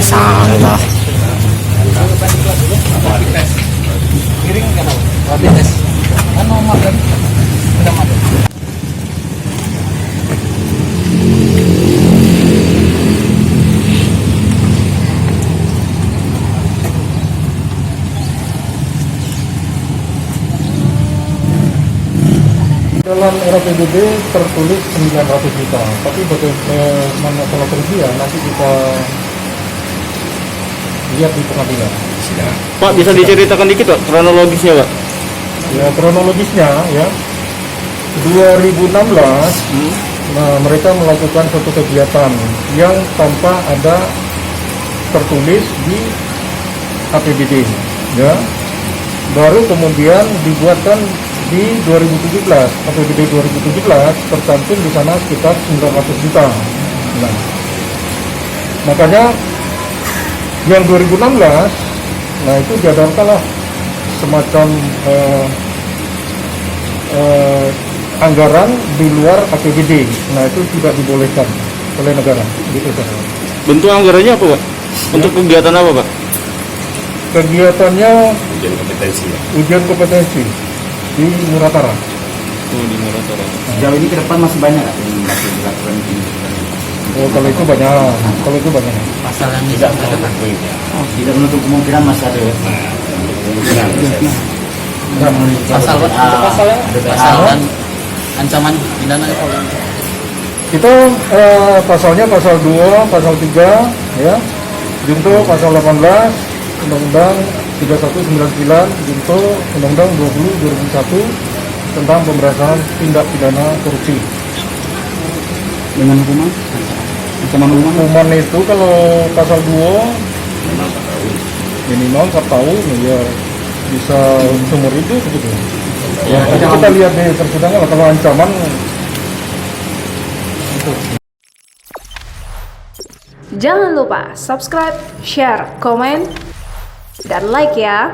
Salah. Dalam era PBB tertulis 900 juta, tapi bagaimana kalau kerugian nanti kita lihat di pengadilan. Pak, bisa diceritakan dikit Pak kronologisnya Pak? Ya, kronologisnya ya 2016 nah, mereka melakukan suatu kegiatan yang tanpa ada tertulis di APBD ya, baru kemudian dibuatkan di 2017 APBD 2017 tercantum di sana sekitar 900 juta. Nah, makanya yang 2016 nah itu diadakanlah semacam anggaran di luar APBD. Nah itu tidak dibolehkan oleh negara gitu kan. Bentuk anggarannya apa Pak? Untuk kegiatan apa Pak? Kegiatannya ujian kompetensi ya. ujian kompetensi di Muratara. Di Muratara. Sejauh ini ke depan masih banyak yang masih dilakukan ini. Oh kalau itu banyak, kalau itu banyak. Pasal yang Tidak mengakui ya. tidak menutup kemungkinan masih ada. Kemungkinan bisa. Nah, Pasal pasal dan ancaman pidana itu. itu pasalnya pasal 2, pasal 3 ya, junto pasal 18 Undang-Undang 3199, junto Undang-Undang 20 2001 tentang pemberantasan tindak pidana korupsi. Dengan hukuman ancaman hukuman Hukuman itu kalau pasal 2 Memang tak tahu. minimal 4 tahun ya, bisa seumur hidup gitu. Ya, Ya, nanti kita lihat di persidangan lah, kalau ancaman itu. Jangan lupa subscribe, share, komen, dan like ya.